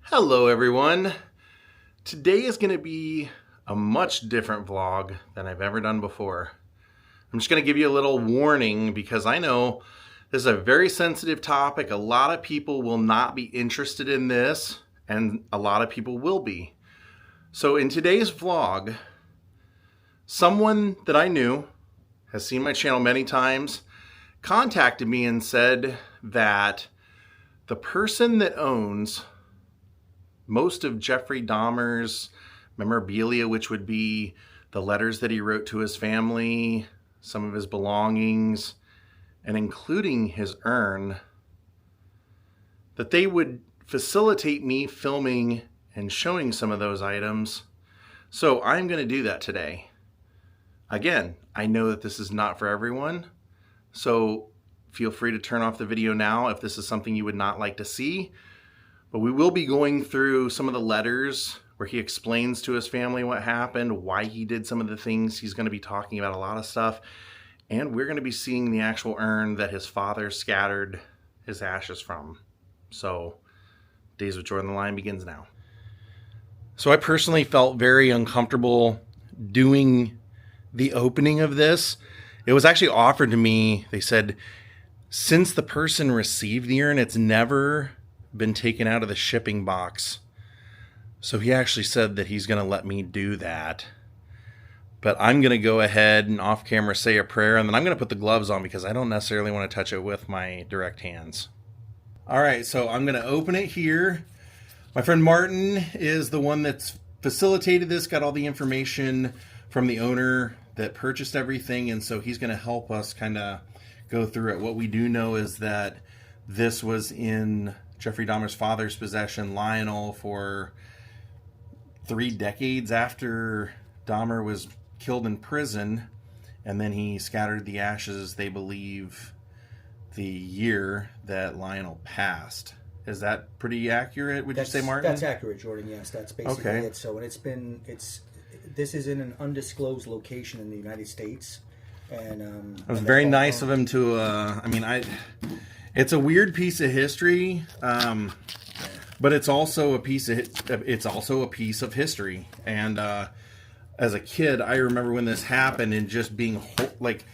Hello everyone. Today is going to be a much different vlog than I've ever done before. I'm just going to give you a little warning because I know this is a very sensitive topic. A lot of people will not be interested in this and a lot of people will be. So in today's vlog, someone that I knew, has seen my channel many times, contacted me and said that the person that owns most of Jeffrey Dahmer's memorabilia, which would be the letters that he wrote to his family, some of his belongings, and including his urn, that they would facilitate me filming and showing some of those items. So I'm going to do that today. Again, I know that this is not for everyone, so feel free to turn off the video now if this is something you would not like to see. But we will be going through some of the letters where he explains to his family what happened, why he did some of the things. He's going to be talking about a lot of stuff. And we're going to be seeing the actual urn that his father scattered his ashes from. So, Days with Joy on the Line begins now. So I personally felt very uncomfortable doing the opening of this. It was actually offered to me. They said, since the person received the urn, it's never been taken out of the shipping box. So he actually said that he's going to let me do that. But I'm going to go ahead and off camera say a prayer, and then I'm going to put the gloves on because I don't necessarily want to touch it with my direct hands. All right, so I'm going to open it here. My friend Martin is the one that's facilitated this, got all the information from the owner that purchased everything, and so he's going to help us kind of go through it. What we do know is that this was in Jeffrey Dahmer's father's possession, Lionel, for 3 decades after Dahmer was killed in prison, and then he scattered the ashes, they believe, the year that Lionel passed. Is that pretty accurate, would you say, Martin? That's accurate, Jordan, yes. That's basically it. So, and this is in an undisclosed location in the United States. And it was very nice of him to, it's a weird piece of history, but it's also a piece of history. And as a kid, I remember when this happened and just being like,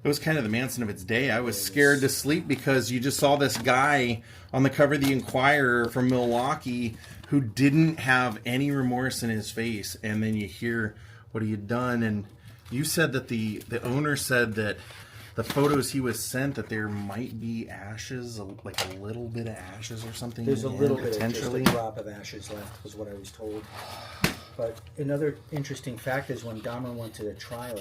it was kind of the Manson of its day. I was scared to sleep because you just saw this guy on the cover of the Inquirer from Milwaukee who didn't have any remorse in his face, and then you hear what he had done. And you said that the owner said that the photos he was sent, that there might be ashes, like a little bit of ashes or something. There's a little bit of just a drop of ashes left, was what I was told. But another interesting fact is when Dahmer went to the trial,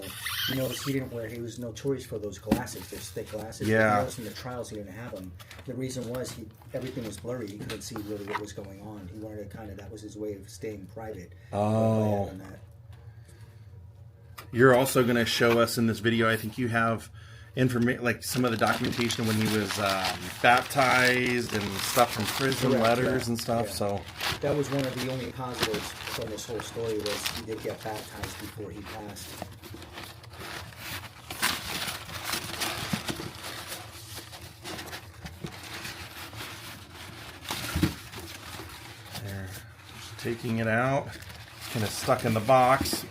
you notice he was notorious for those glasses, those thick glasses. Yeah. You notice in the trials he didn't have them. The reason was everything was blurry. He couldn't see really what was going on. He wanted to that was his way of staying private. Oh. You're also going to show us in this video, I think you have information, like some of the documentation when he was baptized and stuff from prison, letters and stuff. Yeah. So that was one of the only positives from this whole story, was he did get baptized before he passed. there, just taking it out, kind of stuck in the box.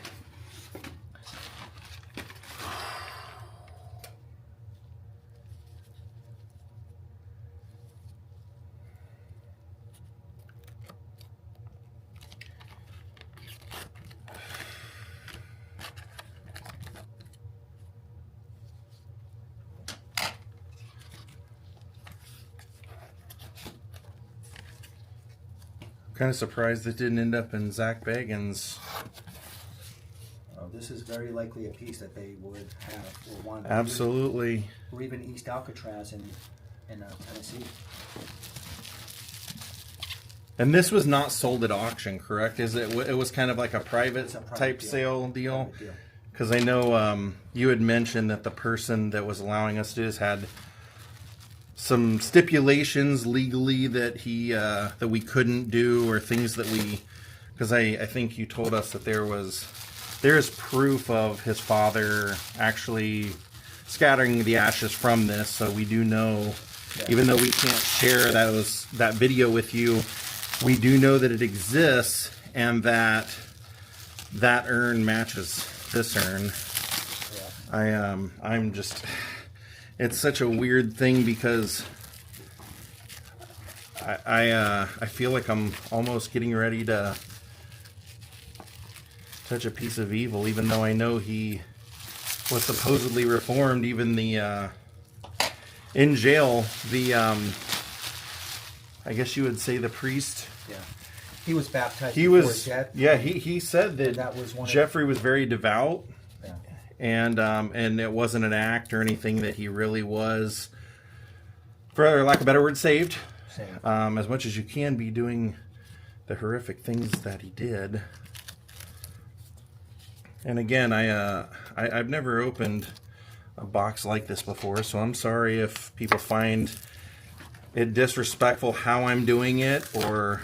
Kind of surprised it didn't end up in Zach Bagans. This is very likely a piece that they would have or want. Absolutely. Or even East Alcatraz in Tennessee. And this was not sold at auction, correct? It was kind of like a private type deal. sale deal? Because I know you had mentioned that the person that was allowing us to do this had some stipulations legally that that we couldn't do, or things that because I think you told us that there's proof of his father actually scattering the ashes from this, so we do know, even though we can't share that video with you, we do know that it exists and that that urn matches this urn. Yeah. I'm just, it's such a weird thing because I feel like I'm almost getting ready to touch a piece of evil, even though I know he was supposedly reformed. Even the in jail, the I guess you would say the priest. Yeah, he was baptized. He was. His death. Yeah, he said that was one Jeffrey was very devout. Yeah. And it wasn't an act or anything, that he really was, for lack of a better word, saved. As much as you can be doing the horrific things that he did. And again, I've never opened a box like this before, so I'm sorry if people find it disrespectful how I'm doing it, or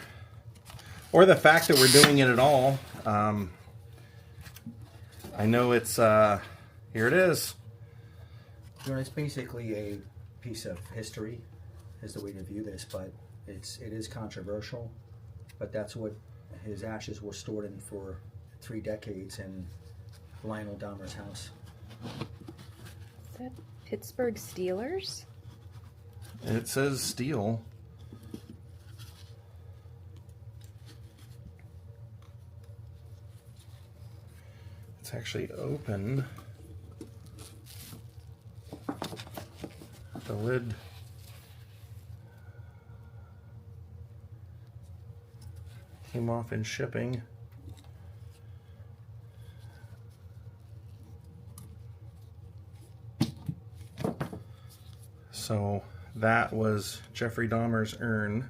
the fact that we're doing it at all. I know it's here it is. It's basically a piece of history, is the way to view this, but it is controversial. But that's what his ashes were stored in for 3 decades in Lionel Dahmer's house. Is that Pittsburgh Steelers? It says steel. It's actually open. The lid came off in shipping. So that was Jeffrey Dahmer's urn.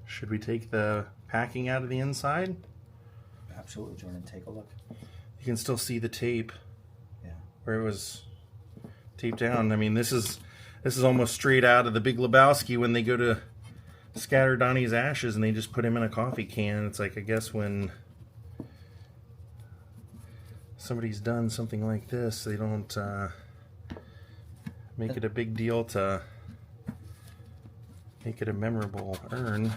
Should we take the packing out of the inside? Absolutely, Jordan. Take a look. You can still see the tape. Yeah. Where it was taped down. I mean, this is almost straight out of The Big Lebowski when they go to scatter Donnie's ashes and they just put him in a coffee can. It's like, I guess when somebody's done something like this, they don't make it a big deal to make it a memorable urn.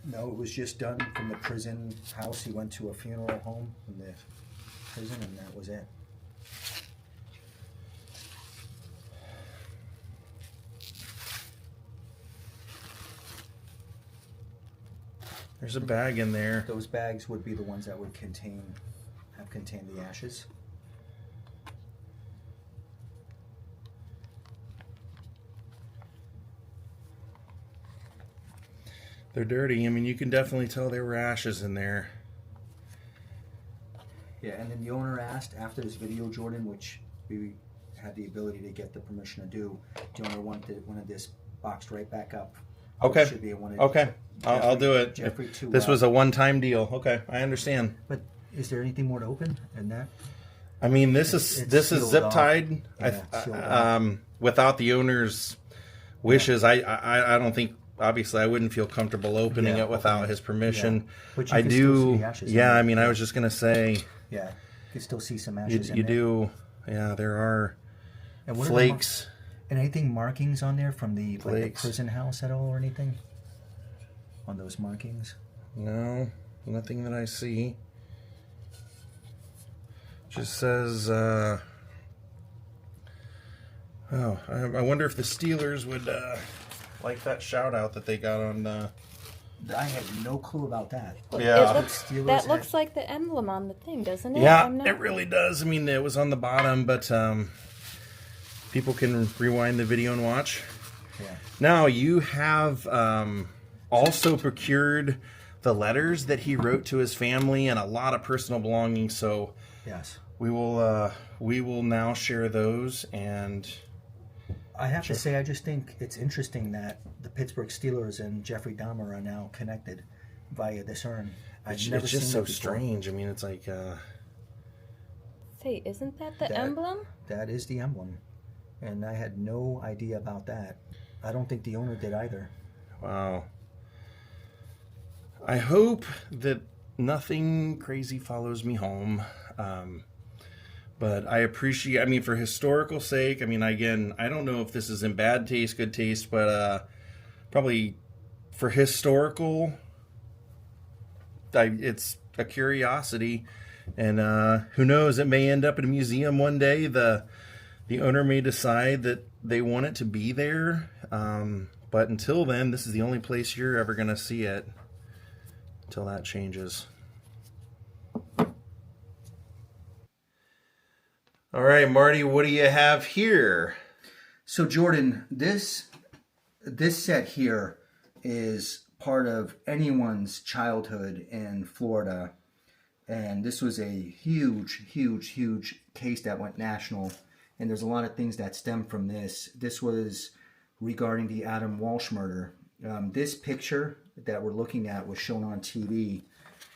No, it was just done from the prison house. He went to a funeral home in the prison, and that was it. There's a bag in there. Those bags would be the ones that would have contained the ashes. They're dirty. I mean, you can definitely tell there were ashes in there. Yeah, and then the owner asked after this video, Jordan, which we had the ability to get the permission to do, the owner wanted this boxed right back up. Okay. Okay. I'll do it. Jeffrey this was a one-time deal. Okay, I understand. But is there anything more to open in that? I mean, this is zip tied. Yeah, without the owner's wishes, I don't think. Obviously, I wouldn't feel comfortable opening it without his permission. Yeah. But you I can do. Still see ashes I mean, I was just gonna say. Yeah, you can still see some ashes. You do. Yeah, there are flakes. And anything markings on there from the prison house at all, or anything on those markings? No, nothing that I see. Just says. I wonder if the Steelers would like that shout out that they got on. I had no clue about that. Yeah, that looks like the emblem on the thing, doesn't it? Yeah, it really does. I mean, it was on the bottom, but people can rewind the video and watch. Yeah. Now you have also procured the letters that he wrote to his family and a lot of personal belongings. So yes, we will now share those. And I have to say, I just think it's interesting that the Pittsburgh Steelers and Jeffrey Dahmer are now connected via this urn. It's just so strange. I mean, it's like. Say, isn't that the emblem? That is the emblem. And I had no idea about that. I don't think the owner did either. Wow. I hope that nothing crazy follows me home. But I appreciate, I mean, for historical sake, I mean, again, I don't know if this is in bad taste, good taste, but probably for historical, it's a curiosity. And who knows, it may end up in a museum one day. The owner may decide that they want it to be there. But until then, this is the only place you're ever going to see it until that changes. All right, Marty, what do you have here? So, Jordan, this set here is part of anyone's childhood in Florida. And this was a huge, huge, huge case that went national. And there's a lot of things that stem from this. This was regarding the Adam Walsh murder. This picture that we're looking at was shown on TV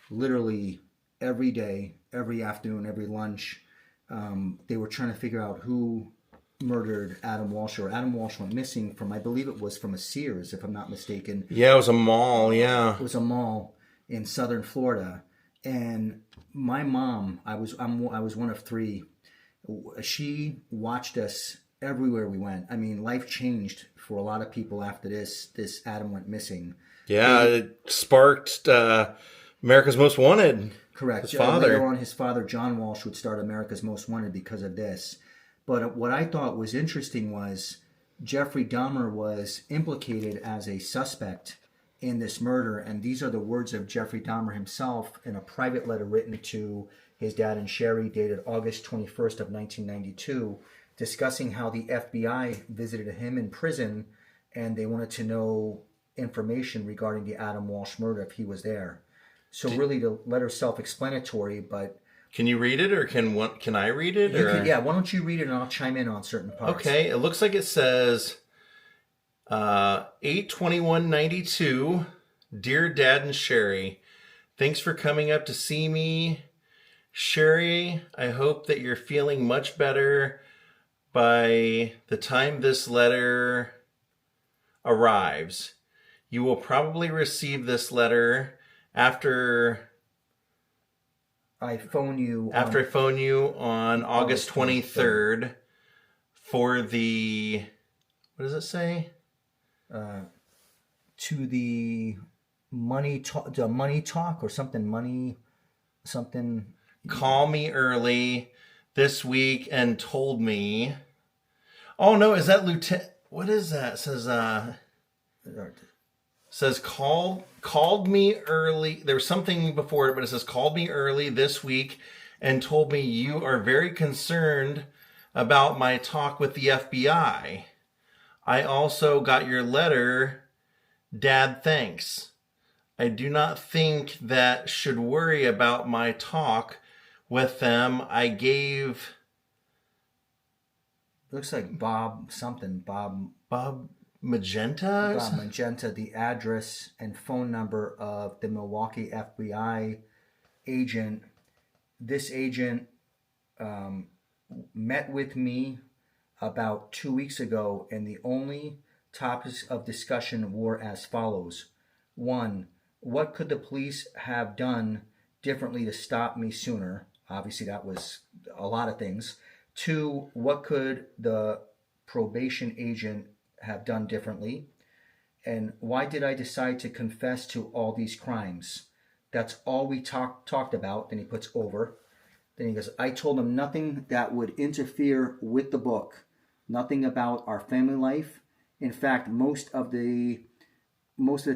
literally every day, every afternoon, every lunch. They were trying to figure out who murdered Adam Walsh, or Adam Walsh went missing from, I believe it was from a Sears, if I'm not mistaken. Yeah, it was a mall, yeah. It was a mall in southern Florida. And my mom, I was one of three. She watched us everywhere we went. I mean, life changed for a lot of people after this Adam went missing. Yeah, it sparked America's Most Wanted. Correct. His father. Later on, his father, John Walsh, would start America's Most Wanted because of this. But what I thought was interesting was Jeffrey Dahmer was implicated as a suspect in this murder. And these are the words of Jeffrey Dahmer himself in a private letter written to his dad and Sherry, dated August 21st of 1992, discussing how the FBI visited him in prison and they wanted to know information regarding the Adam Walsh murder if he was there. So really the letter's self-explanatory, but... Can you read it, or can I read it? Yeah, why don't you read it and I'll chime in on certain parts. Okay, it looks like it says 8/21/92, Dear Dad and Sherry, thanks for coming up to see me. Sherry, I hope that you're feeling much better by the time this letter arrives. You will probably receive this letter after I phone you on August 23rd for the, what does it say? To the money talk or something, Call me early this week and told me. Oh no, is that Lieutenant? What is that? It says called me early. There was something before it, but it says called me early this week and told me you are very concerned about my talk with the FBI. I also got your letter. Dad, thanks. I do not think that should worry about my talk with them. I gave... Looks like Bob Magenta? Bob Magenta, the address and phone number of the Milwaukee FBI agent. This agent met with me about 2 weeks ago, and the only topics of discussion were as follows. 1, what could the police have done differently to stop me sooner? Obviously, that was a lot of things. 2, what could the probation agent have done differently? And why did I decide to confess to all these crimes? That's all we talked about. Then he puts over. Then he goes, I told him nothing that would interfere with the book, nothing about our family life. In fact, most of the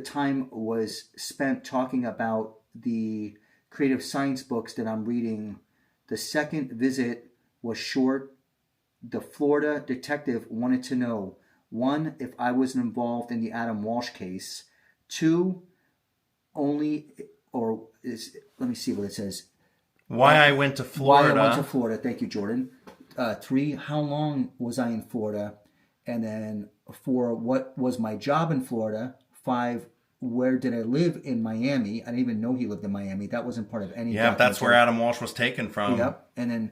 time was spent talking about the creative science books that I'm reading. The second visit was short. The Florida detective wanted to know, 1, if I was involved in the Adam Walsh case. 2, let me see what it says. Why I went to Florida. Why I went to Florida. Thank you, Jordan. 3, how long was I in Florida? And then 4, what was my job in Florida? 5, where did I live in Miami? I didn't even know he lived in Miami. That wasn't part of any. Yeah, that's where Adam Walsh was taken from. Yep. And then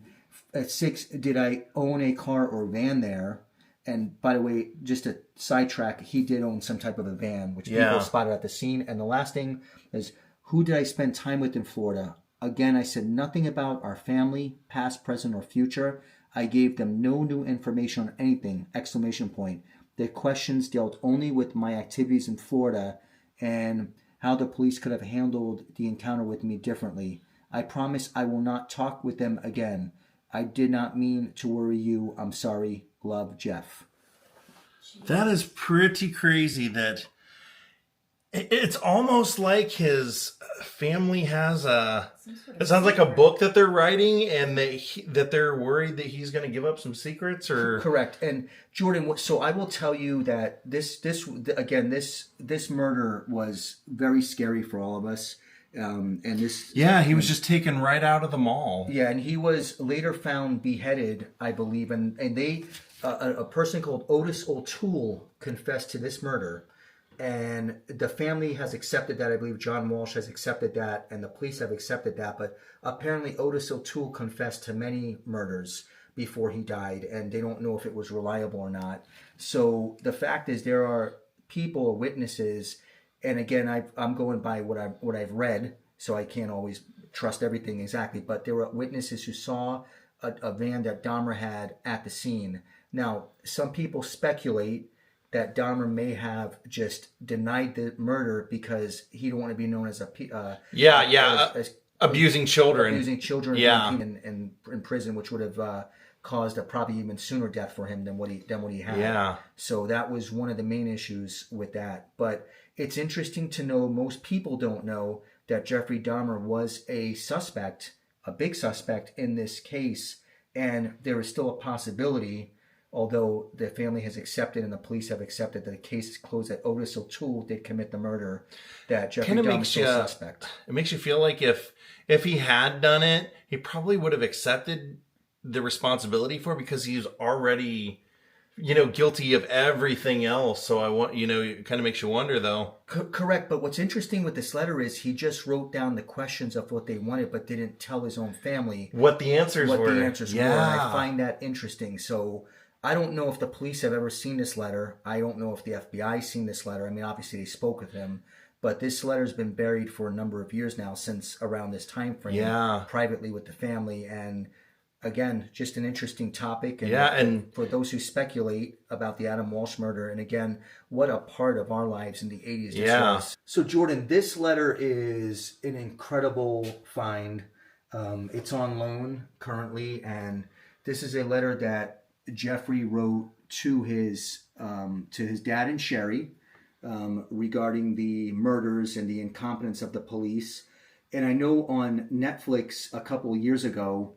at 6, did I own a car or van there? And by the way, just a sidetrack, he did own some type of a van, which people spotted at the scene. And the last thing is, who did I spend time with in Florida? Again, I said nothing about our family, past, present, or future. I gave them no new information on anything, exclamation point. Their questions dealt only with my activities in Florida and how the police could have handled the encounter with me differently. I promise I will not talk with them again. I did not mean to worry you. I'm sorry. Love, Jeff. That is pretty crazy that it's almost like his family has it sounds like a book that they're writing, and that they're worried that he's going to give up some secrets, or correct. And Jordan, so I will tell you that this murder was very scary for all of us. And this, he was just taken right out of the mall. Yeah, and he was later found beheaded, I believe, and they a person called Otis O'Toole confessed to this murder. And the family has accepted that. I believe John Walsh has accepted that, and the police have accepted that. But apparently Otis O'Toole confessed to many murders before he died, and they don't know if it was reliable or not. So the fact is, there are people, witnesses, and again, I'm going by what I've read, so I can't always trust everything exactly. But there were witnesses who saw a van that Dahmer had at the scene. Now, some people speculate that Dahmer may have just denied the murder because he didn't want to be known as abusing children. In prison, which would have caused a probably even sooner death for him than what he had. Yeah. So that was one of the main issues with that. But it's interesting to know, most people don't know that Jeffrey Dahmer was a suspect, a big suspect in this case, and there is still a possibility, although the family has accepted and the police have accepted that the case is closed, that Otis O'Toole did commit the murder, that Jeffrey Dahmer is still a suspect. It makes you feel like if he had done it, he probably would have accepted the responsibility for it, because he's already, guilty of everything else. So it kind of makes you wonder, though. Correct. But what's interesting with this letter is he just wrote down the questions of what they wanted, but didn't tell his own family what the answers were. I find that interesting. So I don't know if the police have ever seen this letter. I don't know if the FBI's seen this letter. I mean, obviously they spoke with him, but this letter's been buried for a number of years now, since around this time frame, privately with the family. And again, just an interesting topic. And for those who speculate about the Adam Walsh murder, and again, what a part of our lives in the 80s this was. So Jordan, this letter is an incredible find. It's on loan currently, and this is a letter that Jeffrey wrote to his dad and Sherry regarding the murders and the incompetence of the police. And I know on Netflix a couple of years ago,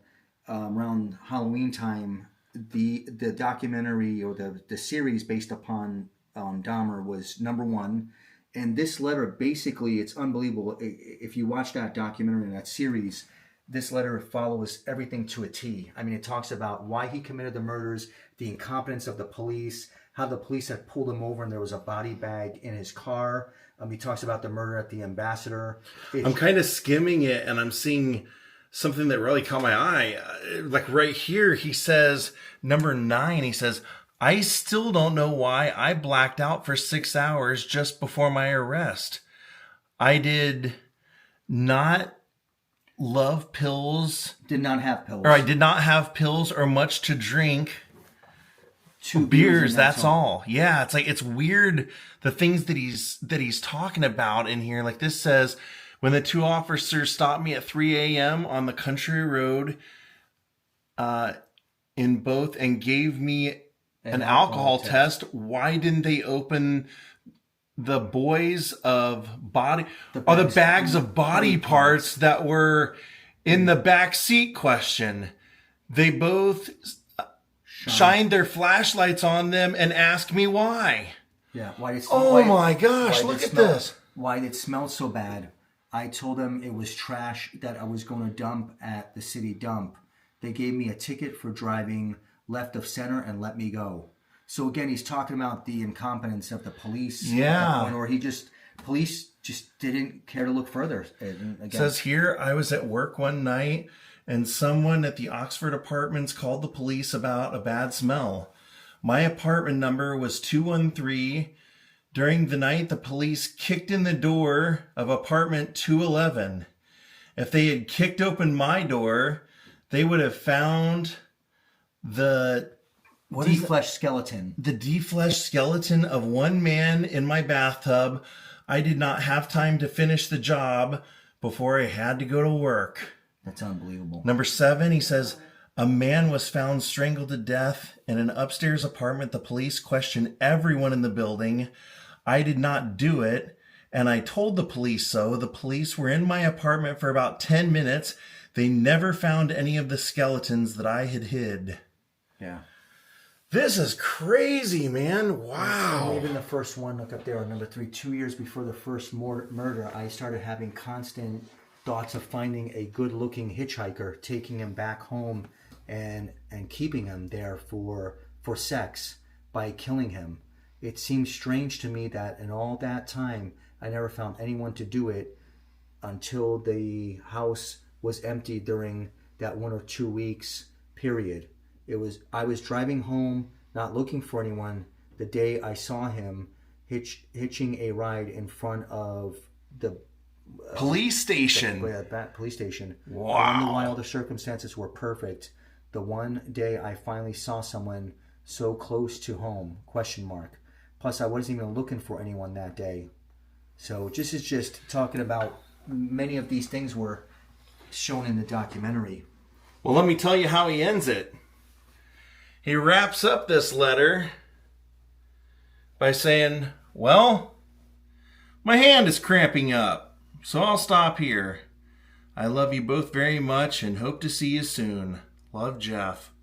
around Halloween time, the documentary or the series based upon Dahmer was #1. And this letter, basically, it's unbelievable. If you watch that documentary and that series, this letter follows everything to a T. I mean, it talks about why he committed the murders, the incompetence of the police, how the police had pulled him over and there was a body bag in his car. He talks about the murder at the Ambassador. I'm kind of skimming it, and I'm seeing something that really caught my eye. Like right here, he says, #9, he says, "I still don't know why I blacked out for 6 hours just before my arrest. I did not love pills. Did not have pills. Or I did not have pills or much to drink. 2 beers, that's all." Yeah, it's like, it's weird, the things that he's talking about in here. Like this says, "When the 2 officers stopped me at 3 a.m. on the country road in both and gave me an alcohol test, why didn't they open the bags of body parts that were in the back seat?" Question. "They both shined their flashlights on them and asked me why." Yeah, why did my gosh, look at this. Why did it smell so bad? I told them it was trash that I was going to dump at the city dump. They gave me a ticket for driving left of center and let me go. So again, he's talking about the incompetence of the police. Yeah. Or police just didn't care to look further. Again, it says here, "I was at work one night and someone at the Oxford Apartments called the police about a bad smell. My apartment number was 213. During the night, the police kicked in the door of apartment 211. If they had kicked open my door, they would have found the defleshed skeleton. The defleshed skeleton of one man in my bathtub. I did not have time to finish the job before I had to go to work. That's unbelievable. Number 7, he says, a man was found strangled to death in an upstairs apartment. The police questioned everyone in the building. I did not do it, and I told the police so. The police were in my apartment for about 10 minutes. They never found any of the skeletons that I had hid. Yeah. This is crazy, man. Wow. And even the first one, look up there on number 3, 2 years before the first murder, I started having constant thoughts of finding a good-looking hitchhiker, taking him back home and keeping him there for sex by killing him. It seems strange to me that in all that time, I never found anyone to do it until the house was empty during that 1 or 2 weeks period. I was driving home, not looking for anyone, the day I saw him hitching a ride in front of the police station. That police station. Wow. I wonder why all the circumstances were perfect. The one day I finally saw someone so close to home, ? Plus, I wasn't even looking for anyone that day. So this is just talking about many of these things were shown in the documentary. Well, let me tell you how he ends it. He wraps up this letter by saying, well, my hand is cramping up, so I'll stop here. I love you both very much and hope to see you soon. Love, Jeff.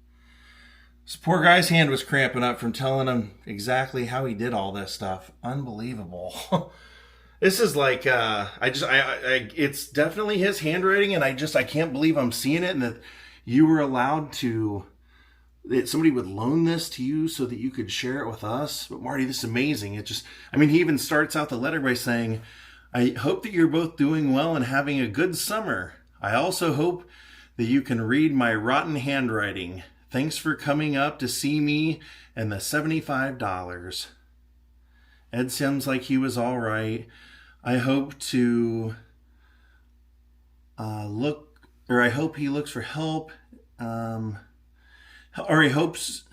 This poor guy's hand was cramping up from telling him exactly how he did all this stuff. Unbelievable. This is like, it's definitely his handwriting, and I can't believe I'm seeing it, and that you were allowed to, that somebody would loan this to you so that you could share it with us. But Marty, this is amazing. He even starts out the letter by saying, I hope that you're both doing well and having a good summer. I also hope that you can read my rotten handwriting. Thanks for coming up to see me and the $75. Ed seems like he was all right. I hope to I hope he looks for help. Or he helps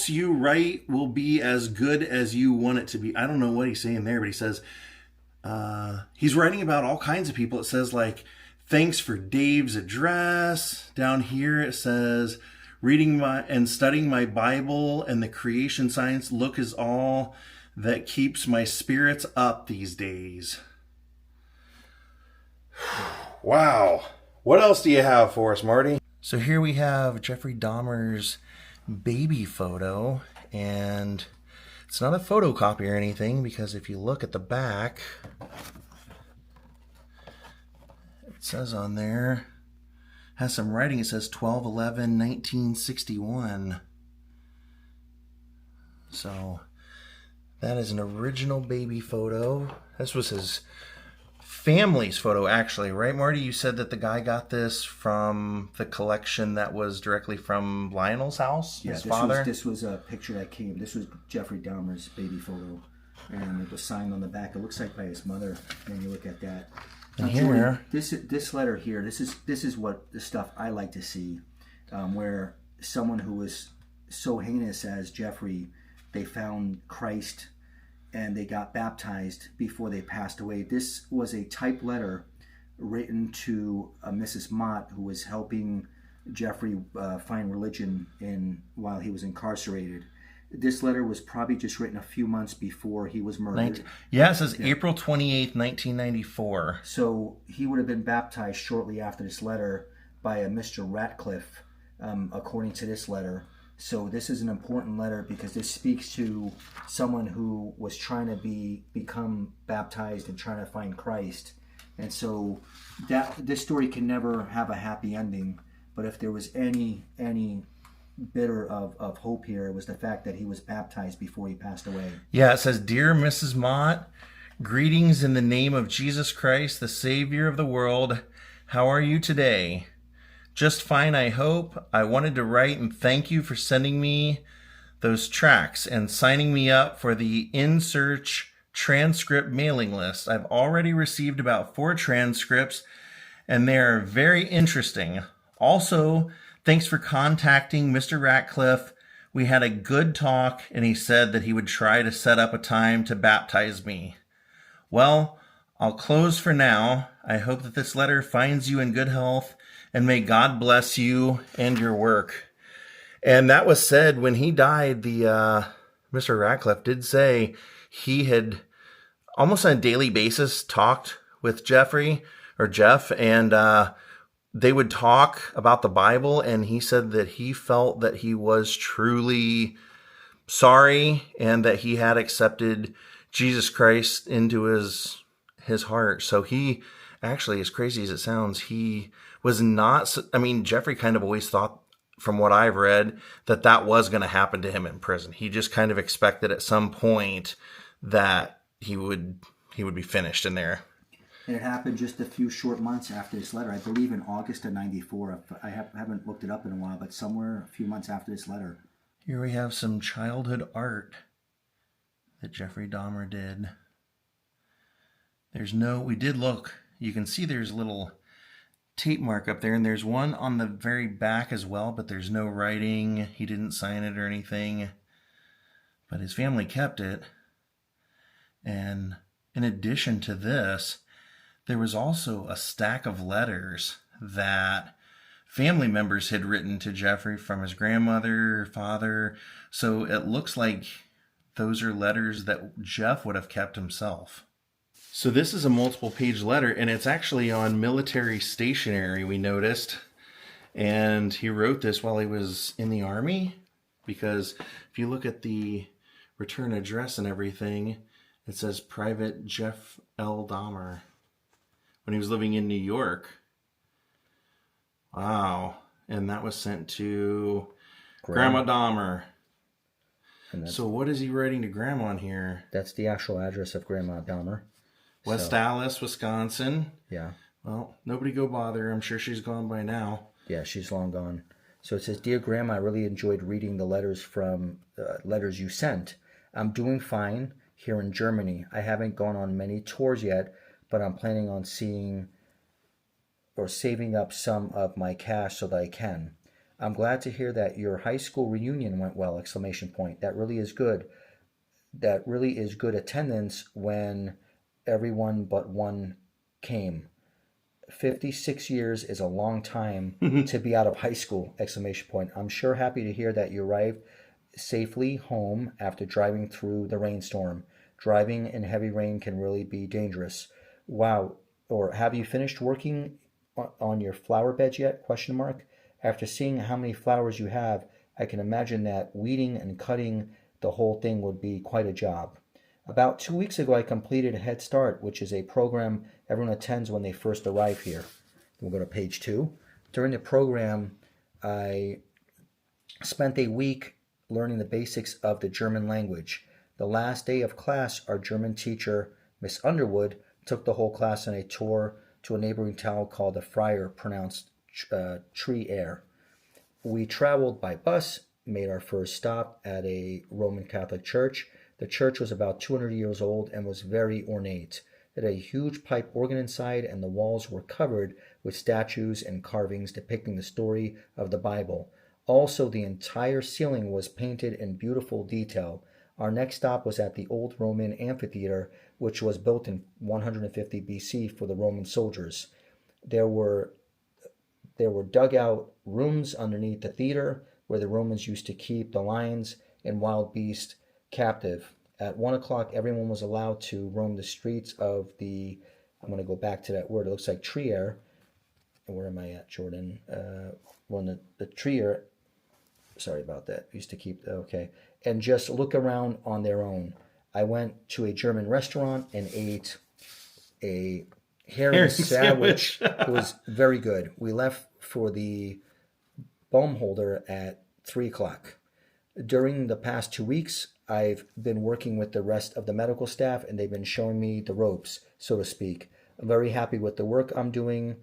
you write will be as good as you want it to be. I don't know what he's saying there, but he says he's writing about all kinds of people. It says like, thanks for Dave's address. Down here it says, reading and studying my Bible and the creation science look is all that keeps my spirits up these days. Wow. What else do you have for us, Marty? So here we have Jeffrey Dahmer's baby photo, and it's not a photocopy or anything, because if you look at the back, it says on there, has some writing. It says 12/11/1961. So that is an original baby photo. This was his family's photo, actually, right, Marty? You said that the guy got this from the collection that was directly from Lionel's house, his father? This was a picture that came. This was Jeffrey Dahmer's baby photo, and it was signed on the back. It looks like by his mother. When you look at that. And here, this letter here. This is what the stuff I like to see, where someone who was so heinous as Jeffrey, they found Christ and they got baptized before they passed away. This was a typed letter written to Mrs. Mott, who was helping Jeffrey find religion while he was incarcerated. This letter was probably just written a few months before he was murdered. It says April 28th, 1994. So he would have been baptized shortly after this letter by a Mr. Ratcliffe, according to this letter. So this is an important letter because this speaks to someone who was trying to become baptized and trying to find Christ. And so this story can never have a happy ending. But if there was any bitter of hope here, it was the fact that he was baptized before he passed away. Yeah, it says, Dear Mrs. Mott, greetings in the name of Jesus Christ, the Savior of the world. How are you today? Just fine, I hope. I wanted to write and thank you for sending me those tracts and signing me up for the In Search transcript mailing list. I've already received about 4 transcripts, and they're very interesting. Also, thanks for contacting Mr. Ratcliffe. We had a good talk, and he said that he would try to set up a time to baptize me. Well, I'll close for now. I hope that this letter finds you in good health, and may God bless you and your work. And that was said when he died. Mr. Ratcliffe did say he had almost on a daily basis talked with Jeff, and they would talk about the Bible, and he said that he felt that he was truly sorry and that he had accepted Jesus Christ into his heart. So he actually, as crazy as it sounds, he was not, Jeffrey kind of always thought, from what I've read, that was going to happen to him in prison. He just kind of expected at some point that he would be finished in there. And it happened just a few short months after this letter. I believe in August of '94. I haven't looked it up in a while, but somewhere a few months after this letter. Here we have some childhood art that Jeffrey Dahmer did. We did look. You can see there's a little tape mark up there, and there's one on the very back as well, but there's no writing. He didn't sign it or anything, but his family kept it. And in addition to this, there was also a stack of letters that family members had written to Jeffrey from his grandmother, father. So it looks like those are letters that Jeff would have kept himself. So this is a multiple page letter, and it's actually on military stationery, we noticed. And he wrote this while he was in the Army, because if you look at the return address and everything, it says Private Jeff L. Dahmer when he was living in New York. Wow. And that was sent to Grandma Dahmer. So what is he writing to Grandma on here? That's the actual address of Grandma Dahmer. West Allis, Wisconsin. Yeah. Well, nobody go bother. I'm sure she's gone by now. Yeah, she's long gone. So it says, Dear Grandma, I really enjoyed reading the letters letters you sent. I'm doing fine here in Germany. I haven't gone on many tours yet, but I'm planning on seeing or saving up some of my cash so that I can. I'm glad to hear that your high school reunion went well, ! That really is good. That really is good attendance when everyone but one came. 56 years is a long time to be out of high school, ! I'm sure happy to hear that you arrived safely home after driving through the rainstorm. Driving in heavy rain can really be dangerous. Wow. Or have you finished working on your flower beds yet? ? After seeing how many flowers you have, I can imagine that weeding and cutting the whole thing would be quite a job. About 2 weeks ago, I completed Head Start, which is a program everyone attends when they first arrive here. We'll go to page 2. During the program, I spent a week learning the basics of the German language. The last day of class, our German teacher, Miss Underwood, took the whole class on a tour to a neighboring town called the Friar, pronounced Trier. We traveled by bus, made our first stop at a Roman Catholic church. The church was about 200 years old and was very ornate. It had a huge pipe organ inside, and the walls were covered with statues and carvings depicting the story of the Bible. Also, the entire ceiling was painted in beautiful detail. Our next stop was at the old Roman amphitheater, which was built in 150 BC for the Roman soldiers. There were dugout rooms underneath the theater where the Romans used to keep the lions and wild beasts captive. At 1 o'clock, everyone was allowed to roam the streets of the, I'm going to go back to that word, it looks like Trier. Where am I at, Jordan? The Trier, sorry about that, used to keep, okay. And just look around on their own. I went to a German restaurant and ate a herring sandwich. It was very good. We left for the Baumholder at 3 o'clock. During the past 2 weeks, I've been working with the rest of the medical staff, and they've been showing me the ropes, so to speak. I'm very happy with the work I'm doing.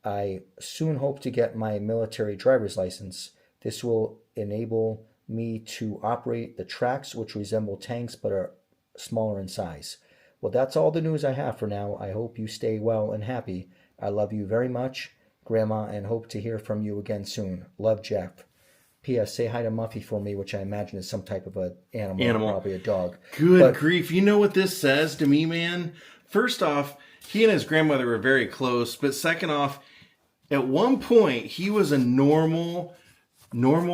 I soon hope to get my military driver's license. This will enable me to operate the tracks, which resemble tanks but are smaller in size. Well, that's all the news I have for now. I hope you stay well and happy. I love you very much, Grandma, and hope to hear from you again soon. Love, Jeff. P.S. Say hi to Muffy for me, which I imagine is some type of an animal, probably a dog. Good grief. You know what this says to me, man? First off, he and his grandmother were very close. But second off, at one point, he was a normal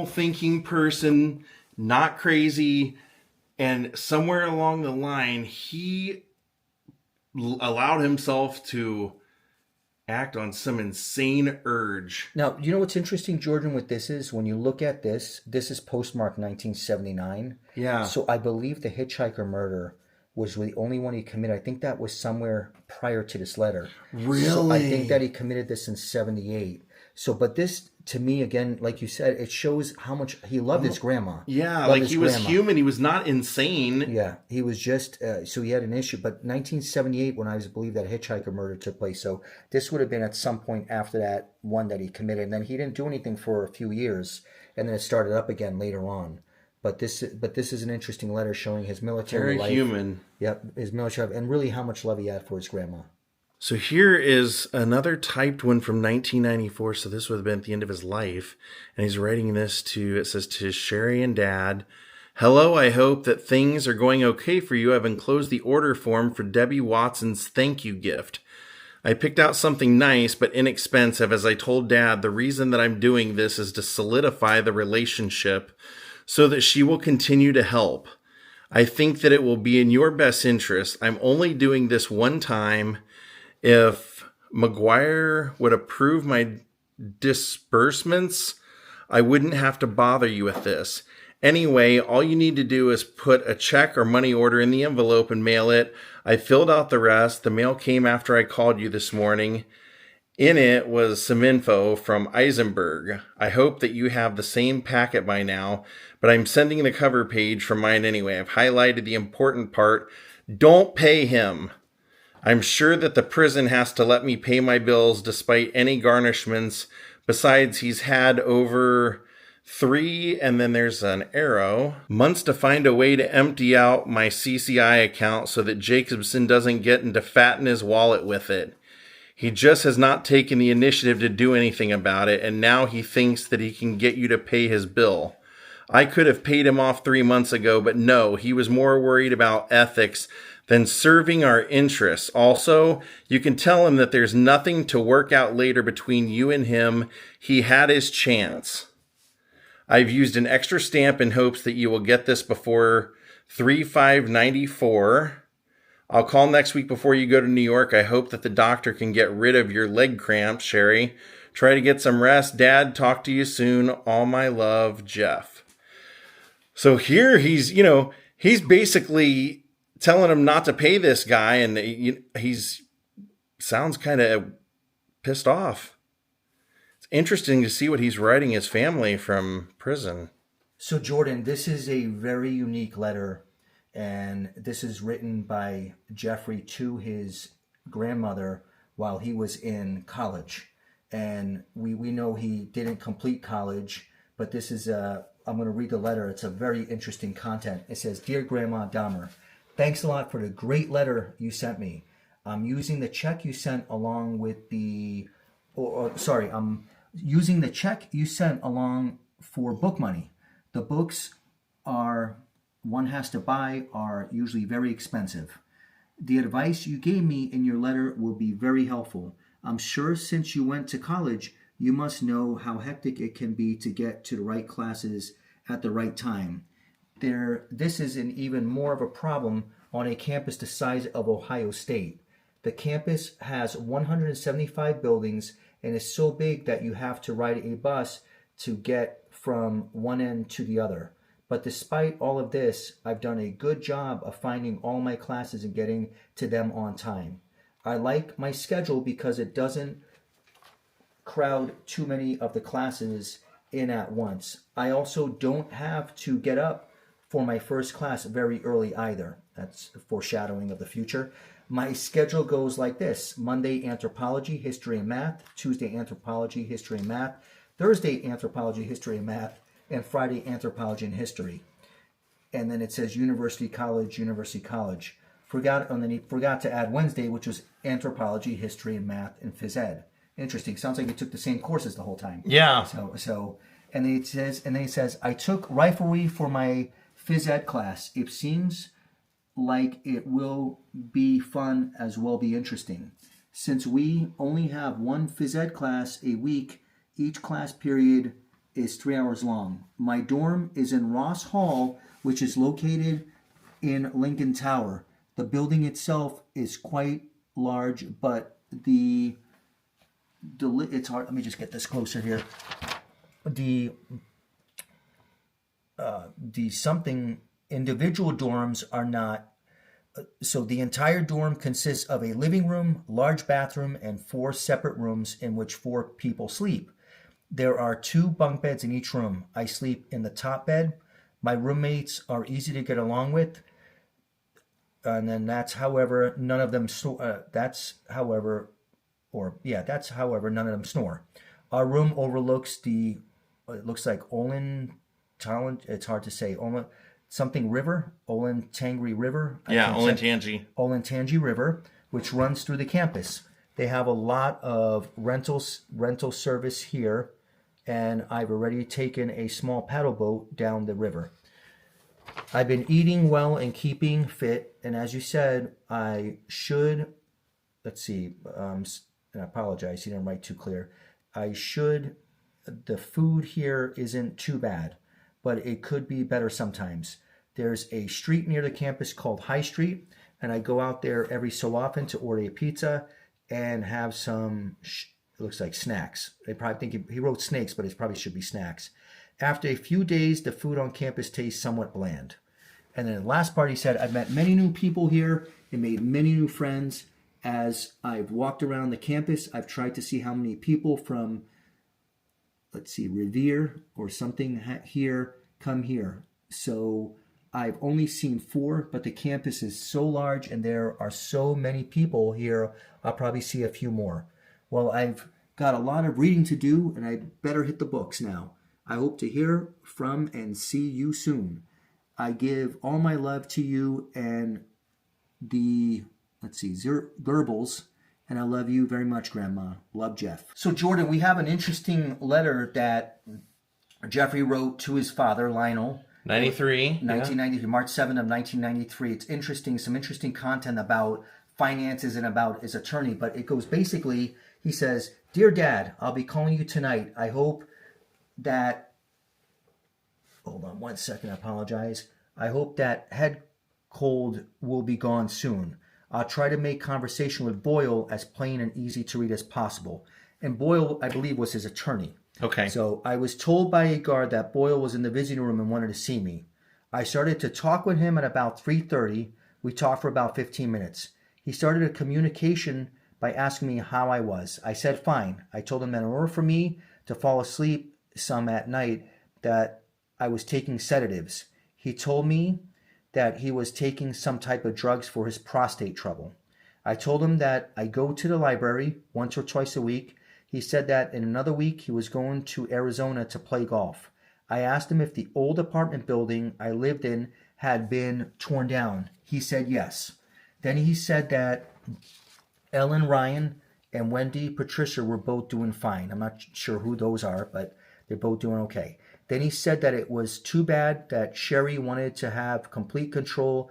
thinking person, not crazy. And somewhere along the line, he allowed himself to act on some insane urge. Now, you know what's interesting, Jordan, with this is when you look at this is postmarked 1979. Yeah. So I believe the hitchhiker murder was the only one he committed. I think that was somewhere prior to this letter. Really? So I think that he committed this in 78. So, but this, to me, again, like you said, it shows how much he loved his grandma. Yeah, like he was human. He was not insane. Yeah, he was just, so he had an issue. But 1978, when I believe that hitchhiker murder took place. So this would have been at some point after that one that he committed. And then he didn't do anything for a few years. And then it started up again later on. But this is an interesting letter showing his military life. Very human. Yep, his military life, and really how much love he had for his grandma. So here is another typed one from 1994. So this would have been at the end of his life. And he's writing this it says to Sherry and Dad. Hello, I hope that things are going okay for you. I've enclosed the order form for Debbie Watson's thank you gift. I picked out something nice but inexpensive. As I told Dad, the reason that I'm doing this is to solidify the relationship so that she will continue to help. I think that it will be in your best interest. I'm only doing this one time. If McGuire would approve my disbursements, I wouldn't have to bother you with this. Anyway, all you need to do is put a check or money order in the envelope and mail it. I filled out the rest. The mail came after I called you this morning. In it was some info from Eisenberg. I hope that you have the same packet by now, but I'm sending the cover page from mine anyway. I've highlighted the important part. Don't pay him. I'm sure that the prison has to let me pay my bills despite any garnishments. Besides, he's had over 3, and then there's an arrow, months to find a way to empty out my CCI account so that Jacobson doesn't get into fatten his wallet with it. He just has not taken the initiative to do anything about it, and now he thinks that he can get you to pay his bill. I could have paid him off 3 months ago, but no, he was more worried about ethics than serving our interests. Also, you can tell him that there's nothing to work out later between you and him. He had his chance. I've used an extra stamp in hopes that you will get this before 3/5/94. I'll call next week before you go to New York. I hope that the doctor can get rid of your leg cramps, Sherry. Try to get some rest. Dad, talk to you soon. All my love, Jeff. So here he's basically telling him not to pay this guy, and he's sounds kind of pissed off. It's interesting to see what he's writing his family from prison. So Jordan, this is a very unique letter, and this is written by Jeffrey to his grandmother while he was in college. And we know he didn't complete college, but this is I'm going to read the letter. It's a very interesting content. It says, Dear Grandma Dahmer, thanks a lot for the great letter you sent me. I'm using the check you sent along with I'm using the check you sent along for book money. The books one has to buy are usually very expensive. The advice you gave me in your letter will be very helpful. I'm sure since you went to college, you must know how hectic it can be to get to the right classes at the right time. This is an even more of a problem on a campus the size of Ohio State. The campus has 175 buildings and is so big that you have to ride a bus to get from one end to the other. But despite all of this, I've done a good job of finding all my classes and getting to them on time. I like my schedule because it doesn't crowd too many of the classes in at once. I also don't have to get up for my first class very early either. That's foreshadowing of the future. My schedule goes like this: Monday, anthropology, history, and math. Tuesday, anthropology, history, and math. Thursday, anthropology, history, and math. And Friday, anthropology and history. And then it says University College, University College. And then he forgot to add Wednesday, which was anthropology, history, and math, and phys ed. Interesting. Sounds like he took the same courses the whole time. Yeah. And then he says, I took riflery for my phys ed class. It seems like it will be fun as well be interesting. Since we only have one phys ed class a week, each class period is 3 hours long. My dorm is in Ross Hall, which is located in Lincoln Tower. The building itself is quite large, but it's hard. Let me just get this closer here. The something individual dorms are not. So the entire dorm consists of a living room, large bathroom, and 4 separate rooms in which 4 people sleep. There are 2 bunk beds in each room. I sleep in the top bed. My roommates are easy to get along with. And then that's however none of them snore. That's however none of them snore. Our room overlooks it looks like it's hard to say, something river, Olentangy River. Olentangy River, which runs through the campus. They have a lot of rental service here, and I've already taken a small paddle boat down the river. I've been eating well and keeping fit, and as you said, I should, and I apologize, you didn't write too clear. The food here isn't too bad, but it could be better sometimes. There's a street near the campus called High Street, and I go out there every so often to order a pizza and have some, it looks like snacks. They probably think he wrote snakes, but it probably should be snacks. After a few days, the food on campus tastes somewhat bland. And then the last part, he said, I've met many new people here and made many new friends. As I've walked around the campus, I've tried to see how many people from, Revere or something here come here. So I've only seen 4, but the campus is so large and there are so many people here, I'll probably see a few more. Well, I've got a lot of reading to do and I better hit the books now. I hope to hear from and see you soon. I give all my love to you and the, Goebbels, and I love you very much, Grandma. Love, Jeff. So, Jordan, we have an interesting letter that Jeffrey wrote to his father, Lionel. 1993, March 7th of 1993. It's interesting, some interesting content about finances and about his attorney, but it goes basically, he says, Dear Dad, I'll be calling you tonight. I hope that, hold on 1 second, I apologize. I hope that head cold will be gone soon. I'll try to make conversation with Boyle as plain and easy to read as possible. And Boyle, I believe, was his attorney. Okay. So I was told by a guard that Boyle was in the visiting room and wanted to see me. I started to talk with him at about 3:30. We talked for about 15 minutes. He started a communication by asking me how I was. I said fine. I told him that in order for me to fall asleep some at night that I was taking sedatives. He told me that he was taking some type of drugs for his prostate trouble. I told him that I go to the library once or twice a week. He said that in another week he was going to Arizona to play golf. I asked him if the old apartment building I lived in had been torn down. He said yes. Then he said that Ellen Ryan and Wendy Patricia were both doing fine. I'm not sure who those are, but they're both doing okay. Then he said that it was too bad that Sherry wanted to have complete control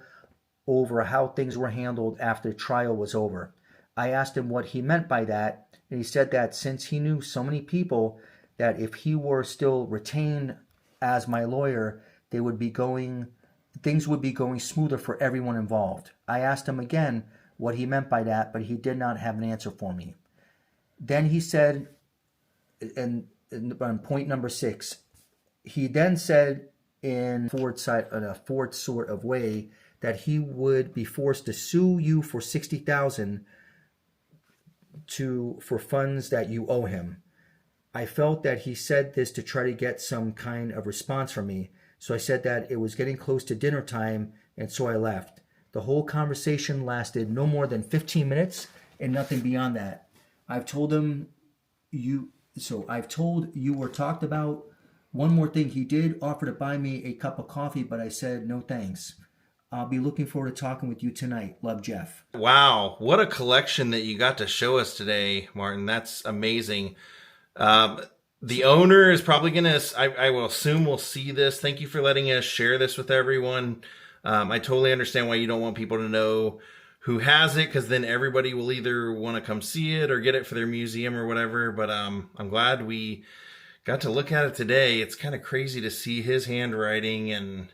over how things were handled after the trial was over. I asked him what he meant by that, and he said that since he knew so many people, that if he were still retained as my lawyer, things would be going smoother for everyone involved. I asked him again what he meant by that, but he did not have an answer for me. Then he said, and on point number 6, he then said in a forward sort of way that he would be forced to sue you for $60,000 for funds that you owe him. I felt that he said this to try to get some kind of response from me, so I said that it was getting close to dinner time, and so I left. The whole conversation lasted no more than 15 minutes and nothing beyond that. I've told you were talked about. One more thing, he did offer to buy me a cup of coffee, but I said no thanks. I'll be looking forward to talking with you tonight. Love, Jeff. Wow, what a collection that you got to show us today, Martin. That's amazing. The owner is probably going to, I will assume we'll see this. Thank you for letting us share this with everyone. I totally understand why you don't want people to know who has it, because then everybody will either want to come see it or get it for their museum or whatever. But I'm glad we got to look at it today. It's kind of crazy to see his handwriting and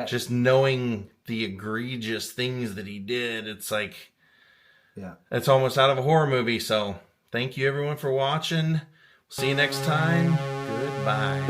just knowing the egregious things that he did. It's like, yeah, it's almost out of a horror movie. So thank you everyone for watching. See you next time. Goodbye.